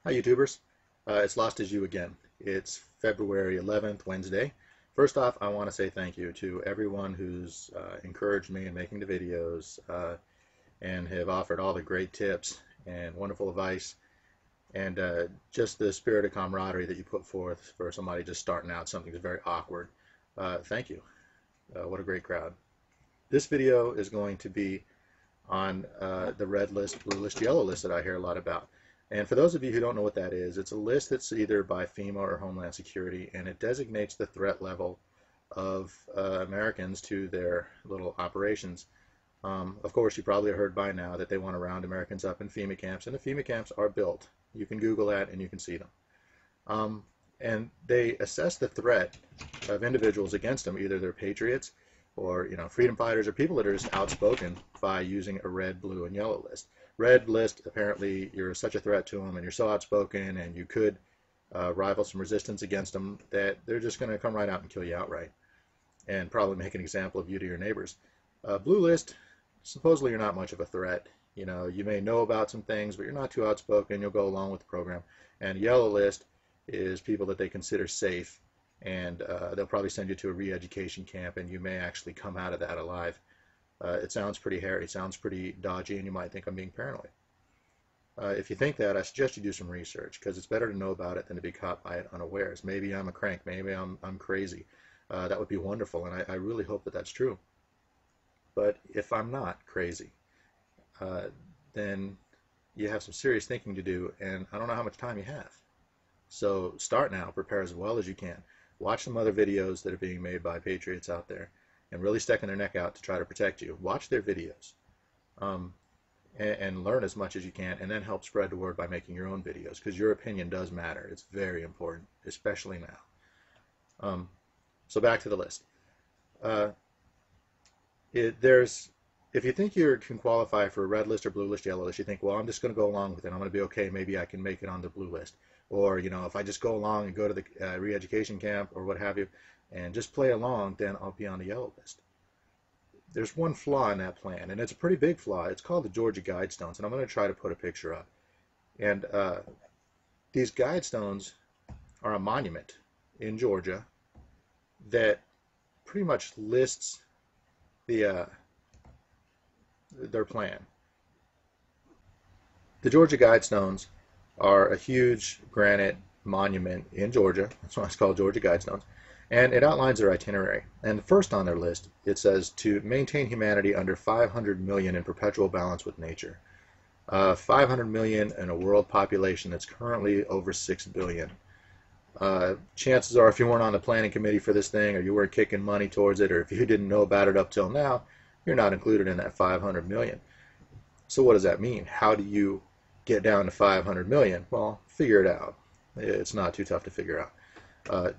Hi YouTubers, it's Lost as You again. It's February 11th, Wednesday. First off, I want to say thank you to everyone who's encouraged me in making the videos and have offered all the great tips and wonderful advice and just the spirit of camaraderie that you put forth for somebody just starting out something that's very awkward. Thank you. What a great crowd. This video is going to be on the red list, blue list, yellow list that I hear a lot about. And for those of you who don't know what that is, it's a list that's either by FEMA or Homeland Security, and it designates the threat level of Americans to their little operations. Of course, you probably heard by now that they want to round Americans up in FEMA camps, and the FEMA camps are built. You can Google that and you can see them. And they assess the threat of individuals against them, either they're patriots or freedom fighters or people that are just outspoken, by using a red, blue, and yellow list. Red list, apparently you're such a threat to them and you're so outspoken and you could rival some resistance against them that they're just going to come right out and kill you outright and probably make an example of you to your neighbors. Blue list, supposedly you're not much of a threat. You may know about some things, but you're not too outspoken. You'll go along with the program. And yellow list is people that they consider safe, and they'll probably send you to a re-education camp, and you may actually come out of that alive. It sounds pretty hairy, it sounds pretty dodgy, and you might think I'm being paranoid. If you think that, I suggest you do some research, because it's better to know about it than to be caught by it unawares. Maybe I'm a crank, maybe I'm crazy. That would be wonderful, and I really hope that that's true. But if I'm not crazy, then you have some serious thinking to do, and I don't know how much time you have. So start now, prepare as well as you can. Watch some other videos that are being made by patriots out there and really sticking their neck out to try to protect you. Watch their videos and learn as much as you can, and then help spread the word by making your own videos, because your opinion does matter. It's very important, especially now. So back to the list. If you think you can qualify for a red list or blue list, yellow list, you think, well, I'm just going to go along with it. I'm going to be okay. Maybe I can make it on the blue list. Or, if I just go along and go to the re-education camp or what have you, and just play along, then I'll be on the yellow list. There's one flaw in that plan, and it's a pretty big flaw. It's called the Georgia Guidestones, and I'm going to try to put a picture up. And these Guidestones are a monument in Georgia that pretty much lists their plan. The Georgia Guidestones are a huge granite monument in Georgia. That's why it's called Georgia Guidestones. And it outlines their itinerary. And first on their list, it says to maintain humanity under 500 million in perpetual balance with nature. 500 million in a world population that's currently over 6 billion. Chances are, if you weren't on the planning committee for this thing, or you weren't kicking money towards it, or if you didn't know about it up till now, you're not included in that 500 million. So what does that mean? How do you get down to 500 million? Well, figure it out. It's not too tough to figure out.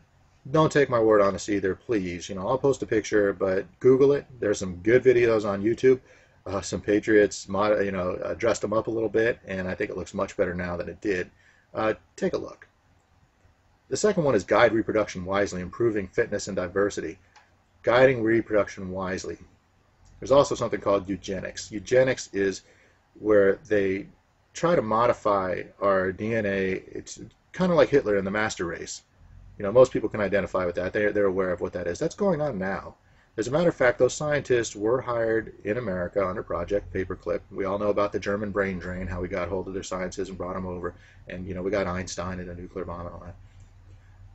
Don't take my word on this either, please. I'll post a picture, but Google it. There's some good videos on YouTube. Some patriots, dressed them up a little bit, and I think it looks much better now than it did. Take a look. The second one is guide reproduction wisely, improving fitness and diversity. Guiding reproduction wisely. There's also something called eugenics. Eugenics is where they try to modify our DNA. It's kind of like Hitler in the master race. Most people can identify with that. They're aware of what that is. That's going on now. As a matter of fact, those scientists were hired in America under Project Paperclip. We all know about the German brain drain, how we got hold of their sciences and brought them over. And, we got Einstein and a nuclear bomb and all that.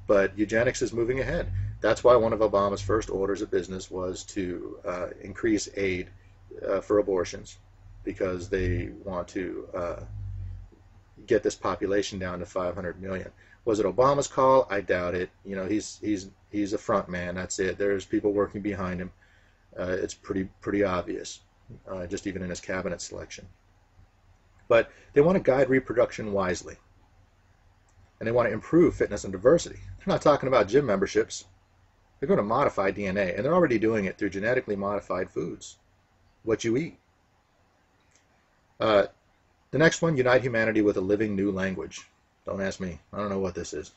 But eugenics is moving ahead. That's why one of Obama's first orders of business was to increase aid for abortions, because they want to get this population down to 500 million. Was it Obama's call? I doubt it. He's a front man. That's it. There's people working behind him. It's pretty obvious, just even in his cabinet selection. But they want to guide reproduction wisely, and they want to improve fitness and diversity. They're not talking about gym memberships. They're going to modify DNA, and they're already doing it through genetically modified foods, what you eat. The next one, unite humanity with a living new language. Don't ask me. I don't know what this is.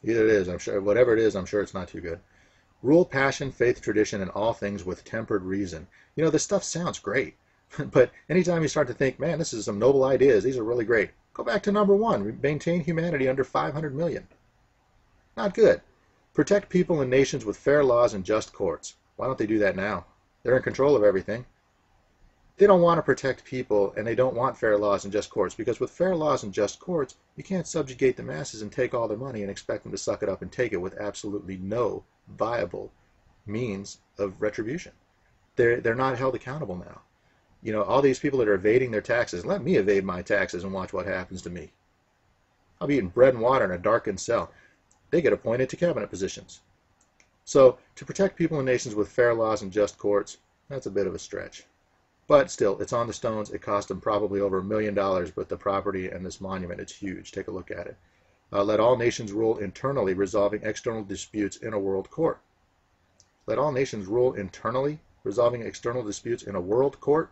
Either it is, I'm sure. Whatever it is, I'm sure it's not too good. Rule passion, faith, tradition, and all things with tempered reason. This stuff sounds great. But anytime you start to think, man, this is some noble ideas, these are really great, go back to number one, maintain humanity under 500 million. Not good. Protect people and nations with fair laws and just courts. Why don't they do that now? They're in control of everything. They don't want to protect people, and they don't want fair laws and just courts, because with fair laws and just courts, you can't subjugate the masses and take all their money and expect them to suck it up and take it with absolutely no viable means of retribution. They're not held accountable now. You know, all these people that are evading their taxes, let me evade my taxes and watch what happens to me. I'll be eating bread and water in a darkened cell. They get appointed to cabinet positions. So, to protect people and nations with fair laws and just courts, that's a bit of a stretch. But still, it's on the stones. It cost them probably over $1 million, but the property and this monument, it's huge. Take a look at it. Let all nations rule internally, resolving external disputes in a world court. Let all nations rule internally, resolving external disputes in a world court.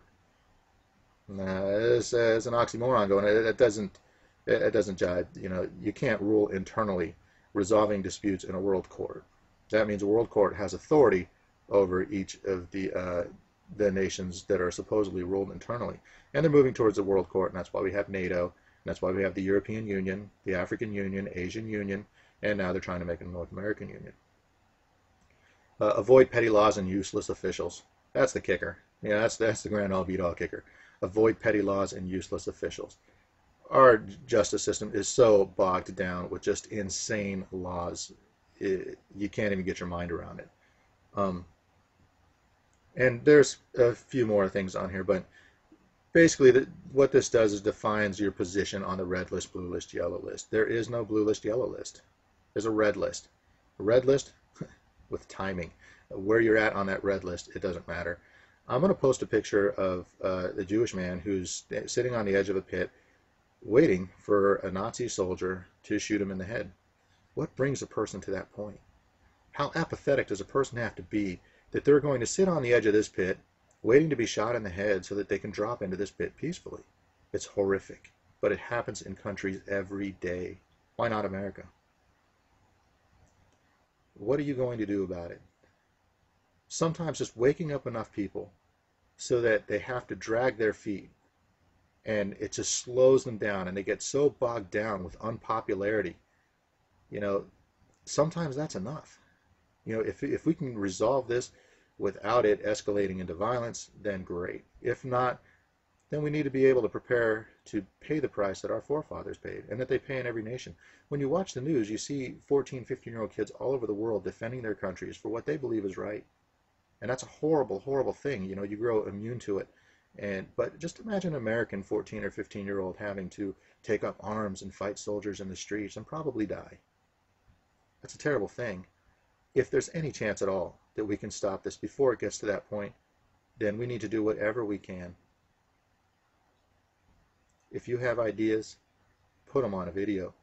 This is an oxymoron going. It doesn't jive. You know, you can't rule internally, resolving disputes in a world court. That means a world court has authority over each of the nations that are supposedly ruled internally. And they're moving towards the world court, and that's why we have NATO, and that's why we have the European Union, the African Union, Asian Union, and now they're trying to make a North American Union. Avoid petty laws and useless officials. That's the kicker. Yeah, that's the grand all beat all kicker. Avoid petty laws and useless officials. Our justice system is so bogged down with just insane laws, you can't even get your mind around it. And there's a few more things on here, but basically what this does is defines your position on the red list, blue list, yellow list. There is no blue list, yellow list. There's a red list. A red list with timing. Where you're at on that red list, it doesn't matter. I'm going to post a picture of a Jewish man who's sitting on the edge of a pit waiting for a Nazi soldier to shoot him in the head. What brings a person to that point? How apathetic does a person have to be that they're going to sit on the edge of this pit waiting to be shot in the head so that they can drop into this pit peacefully? It's horrific, but it happens in countries every day. Why not America? What are you going to do about it? Sometimes just waking up enough people so that they have to drag their feet, and it just slows them down, and they get so bogged down with unpopularity. You know, sometimes that's enough. You know, if we can resolve this without it escalating into violence, then great. If not, then we need to be able to prepare to pay the price that our forefathers paid and that they pay in every nation. When you watch the news, you see 14, 15-year-old kids all over the world defending their countries for what they believe is right. And that's a horrible, horrible thing. You know, you grow immune to it. But just imagine an American 14 or 15-year-old having to take up arms and fight soldiers in the streets and probably die. That's a terrible thing. If there's any chance at all that we can stop this before it gets to that point, then we need to do whatever we can. If you have ideas, put them on a video.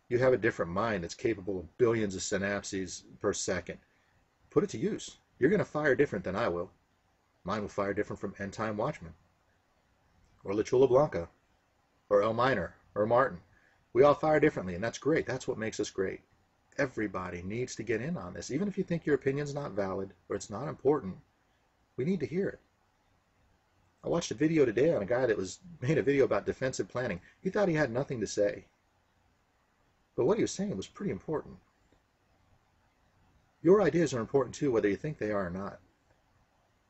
You have a different mind that's capable of billions of synapses per second. Put it to use. You're going to fire different than I will. Mine will fire different from End Time Watchman, or La Chula Blanca, or El Minor, or Martin. We all fire differently, and that's great. That's what makes us great. Everybody needs to get in on this. Even if you think your opinion's not valid or it's not important, we need to hear it. I watched a video today on a guy that made a video about defensive planning. He thought he had nothing to say. But what he was saying was pretty important. Your ideas are important too, whether you think they are or not.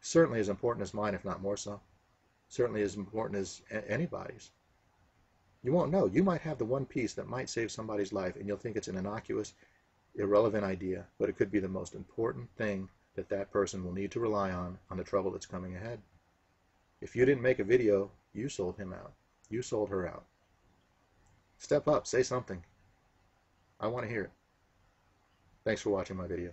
Certainly as important as mine, if not more so. Certainly as important as anybody's. You won't know. You might have the one piece that might save somebody's life, and you'll think it's an innocuous, irrelevant idea, but it could be the most important thing that that person will need to rely on the trouble that's coming ahead. If you didn't make a video, you sold him out. You sold her out. Step up. Say something. I want to hear it. Thanks for watching my video.